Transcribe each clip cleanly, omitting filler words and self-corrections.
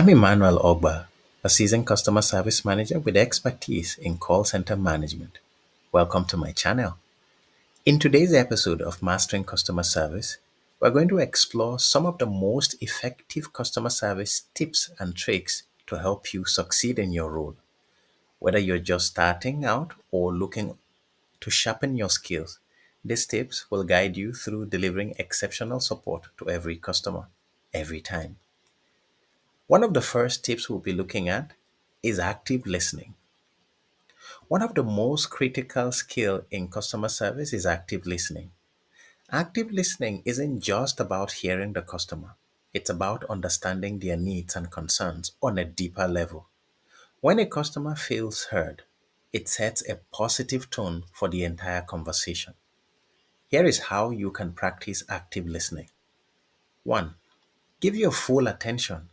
I'm Emmanuel Ogba, a seasoned customer service manager with expertise in call center management. Welcome to my channel. In today's episode of Mastering Customer Service, we're going to explore some of the most effective customer service tips and tricks to help you succeed in your role. Whether you're just starting out or looking to sharpen your skills, these tips will guide you through delivering exceptional support to every customer, every time. One of the first tips we'll be looking at is active listening. One of the most critical skill in customer service is active listening. Active listening isn't just about hearing the customer. It's about understanding their needs and concerns on a deeper level. When a customer feels heard, it sets a positive tone for the entire conversation. Here is how you can practice active listening. 1. Give your full attention.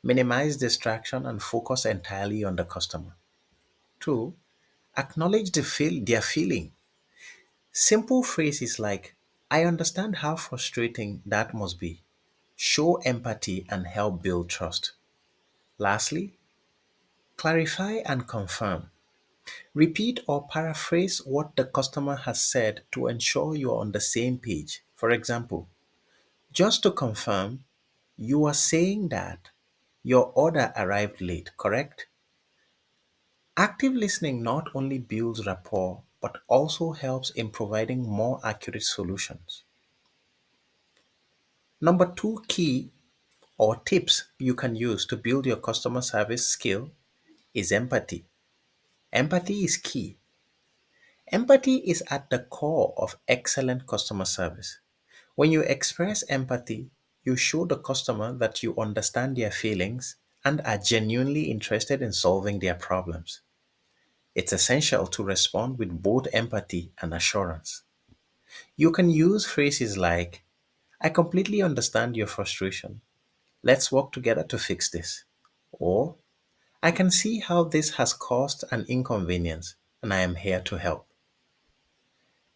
Minimize distraction and focus entirely on the customer. 2. Acknowledge their feeling. Simple phrases like, I understand how frustrating that must be. Show empathy and help build trust. Lastly, clarify and confirm. Repeat or paraphrase what the customer has said to ensure you are on the same page. For example, just to confirm, you are saying that your order arrived late, correct? Active listening not only builds rapport but also helps in providing more accurate solutions. Number two key or tips you can use to build your customer service skill is empathy. Empathy is key. Empathy is at the core of excellent customer service. When you express empathy, you show the customer that you understand their feelings and are genuinely interested in solving their problems. It's essential to respond with both empathy and assurance. You can use phrases like, I completely understand your frustration. Let's work together to fix this. Or, I can see how this has caused an inconvenience and I am here to help.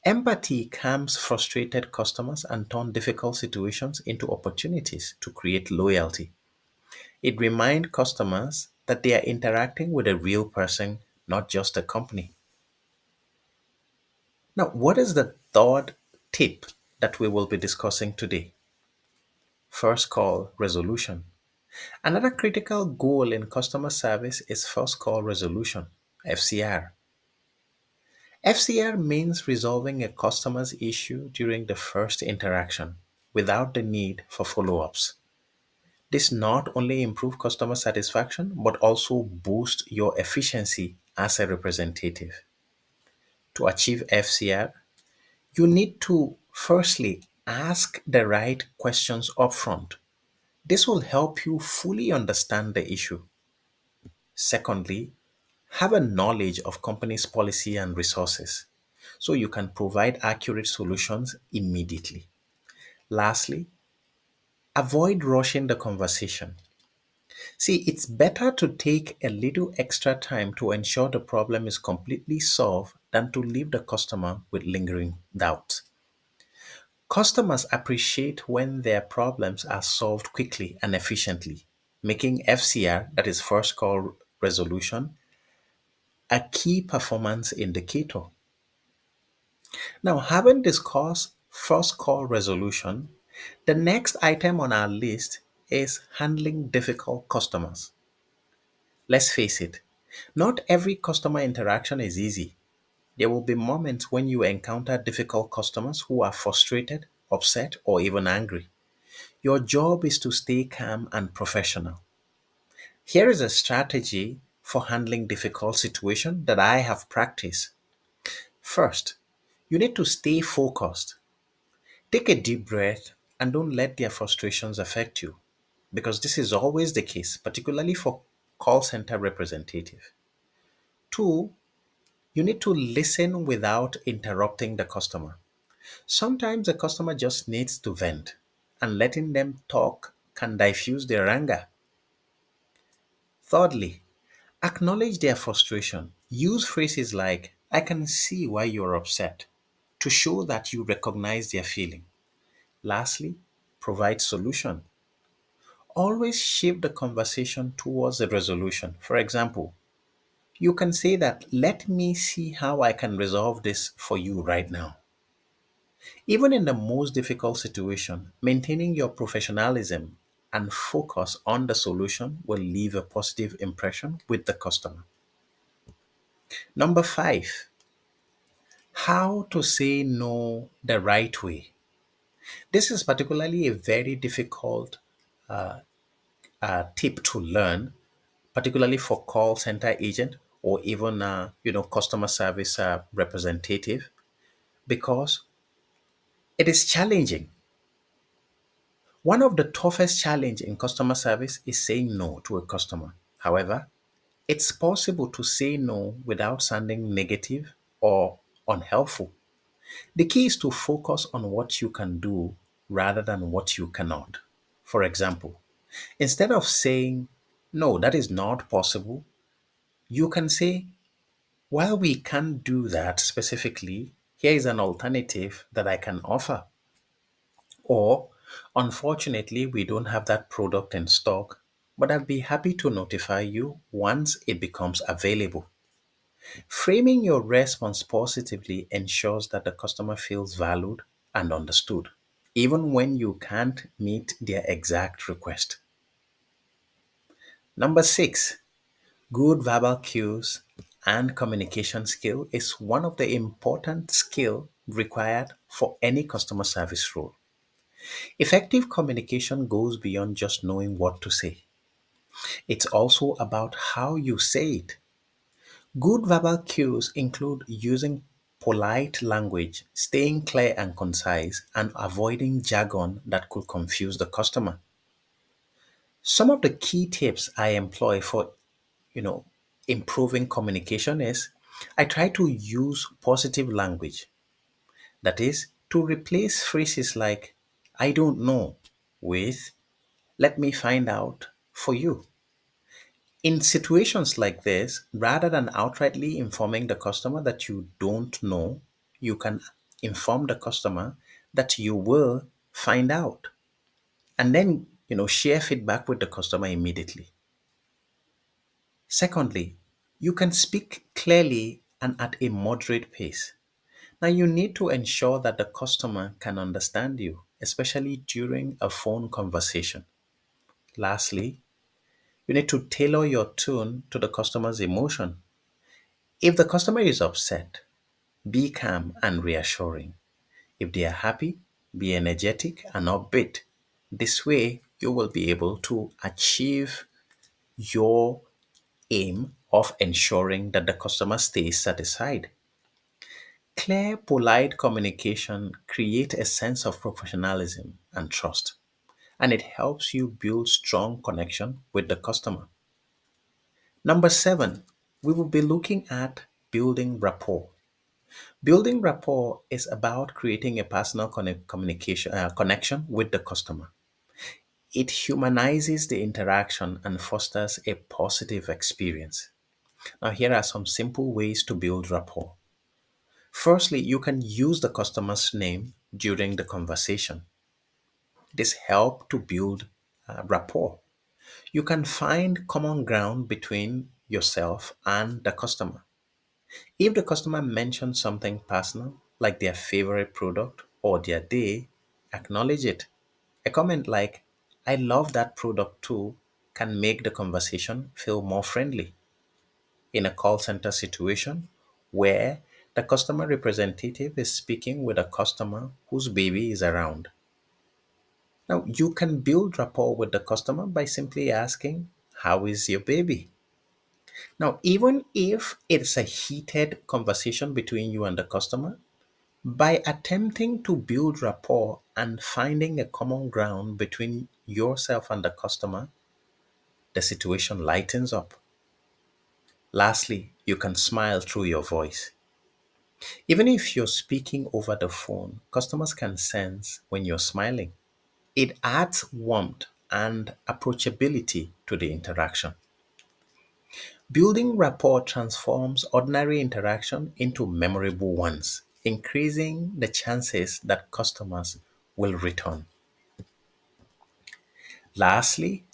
Empathy calms frustrated customers and turns difficult situations into opportunities to create loyalty. It reminds customers that they are interacting with a real person, not just a company. Now, what is the third tip that we will be discussing today? First call resolution. Another critical goal in customer service is first call resolution, FCR. FCR means resolving a customer's issue during the first interaction without the need for follow ups. This not only improves customer satisfaction but also boosts your efficiency as a representative. To achieve FCR, you need to firstly ask the right questions upfront. This will help you fully understand the issue. Secondly, have a knowledge of company's policy and resources so you can provide accurate solutions immediately. Lastly, avoid rushing the conversation. See, it's better to take a little extra time to ensure the problem is completely solved than to leave the customer with lingering doubts. Customers appreciate when their problems are solved quickly and efficiently, making FCR, that is first call resolution, a key performance indicator. Now, having discussed first call resolution, the next item on our list is handling difficult customers. Let's face it, not every customer interaction is easy. There will be moments when you encounter difficult customers who are frustrated, upset, or even angry. Your job is to stay calm and professional. Here is a strategy for handling difficult situations that I have practiced. First, you need to stay focused. Take a deep breath and don't let their frustrations affect you because this is always the case, particularly for call center representative. Two, you need to listen without interrupting the customer. Sometimes the customer just needs to vent and letting them talk can diffuse their anger. Thirdly, acknowledge their frustration. Use phrases like, I can see why you're upset to show that you recognize their feeling. Lastly, provide solution. Always shift the conversation towards a resolution. For example, you can say that, let me see how I can resolve this for you right now. Even in the most difficult situation, maintaining your professionalism and focus on the solution will leave a positive impression with the customer. Number five, how to say no the right way. This is particularly a very difficult tip to learn, particularly for call center agent or even customer service representative, because it is challenging. One of the toughest challenge in customer service is saying no to a customer. However, it's possible to say no without sounding negative or unhelpful. The key is to focus on what you can do rather than what you cannot. For example, instead of saying, no, that is not possible, you can say, while we can't do that specifically, here is an alternative that I can offer. Or, unfortunately, we don't have that product in stock, but I'd be happy to notify you once it becomes available. Framing your response positively ensures that the customer feels valued and understood, even when you can't meet their exact request. Number six, good verbal cues and communication skill is one of the important skill required for any customer service role. Effective communication goes beyond just knowing what to say. It's also about how you say it. Good verbal cues include using polite language, staying clear and concise, and avoiding jargon that could confuse the customer. Some of the key tips I employ for, you know, improving communication is I try to use positive language. That is, to replace phrases like I don't know with let me find out for you. In situations like this, rather than outrightly informing the customer that you don't know, you can inform the customer that you will find out and then, share feedback with the customer immediately. Secondly, you can speak clearly and at a moderate pace. Now, you need to ensure that the customer can understand you, especially during a phone conversation. Lastly, you need to tailor your tone to the customer's emotion. If the customer is upset, be calm and reassuring. If they are happy, be energetic and upbeat. This way, you will be able to achieve your aim of ensuring that the customer stays satisfied. Clear, polite communication creates a sense of professionalism and trust, and it helps you build strong connection with the customer. Number seven, we will be looking at building rapport. Building rapport is about creating a personal communication connection with the customer. It humanizes the interaction and fosters a positive experience. Now, here are some simple ways to build rapport. Firstly, you can use the customer's name during the conversation. This helps to build rapport. You can find common ground between yourself and the customer. If the customer mentions something personal, like their favorite product or their day, acknowledge it. A comment like, I love that product too, can make the conversation feel more friendly. In a call center situation where the customer representative is speaking with a customer whose baby is around. Now, you can build rapport with the customer by simply asking, how is your baby? Now, even if it's a heated conversation between you and the customer, by attempting to build rapport and finding a common ground between yourself and the customer, the situation lightens up. Lastly, you can smile through your voice. Even if you're speaking over the phone, customers can sense when you're smiling. It adds warmth and approachability to the interaction. Building rapport transforms ordinary interaction into memorable ones, increasing the chances that customers will return. Lastly,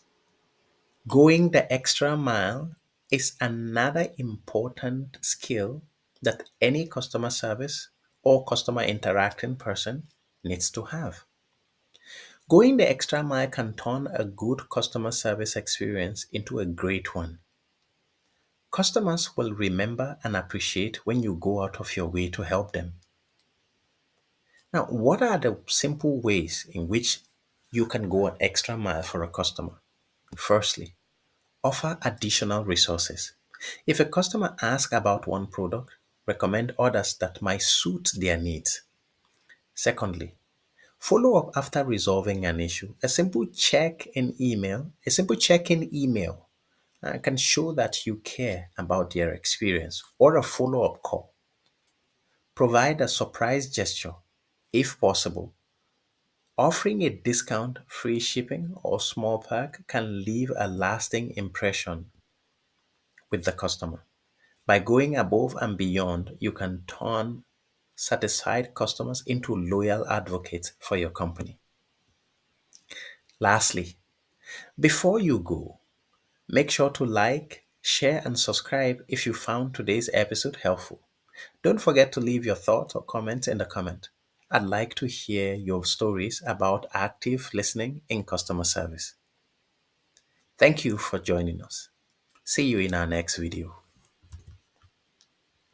Going the extra mile is another important skill that any customer service or customer interacting person needs to have. Going the extra mile can turn a good customer service experience into a great one. Customers will remember and appreciate when you go out of your way to help them. Now, what are the simple ways in which you can go an extra mile for a customer? Firstly, offer additional resources. If a customer asks about one product, recommend others that might suit their needs. Secondly, follow up after resolving an issue. A simple check-in email can show that you care about their experience, or a follow-up call. Provide a surprise gesture, if possible. Offering a discount, free shipping, or small pack can leave a lasting impression with the customer. By going above and beyond, you can turn satisfied customers into loyal advocates for your company. Lastly, before you go, make sure to like, share, and subscribe if you found today's episode helpful. Don't forget to leave your thoughts or comments in the comment. I'd like to hear your stories about active listening in customer service. Thank you for joining us. See you in our next video.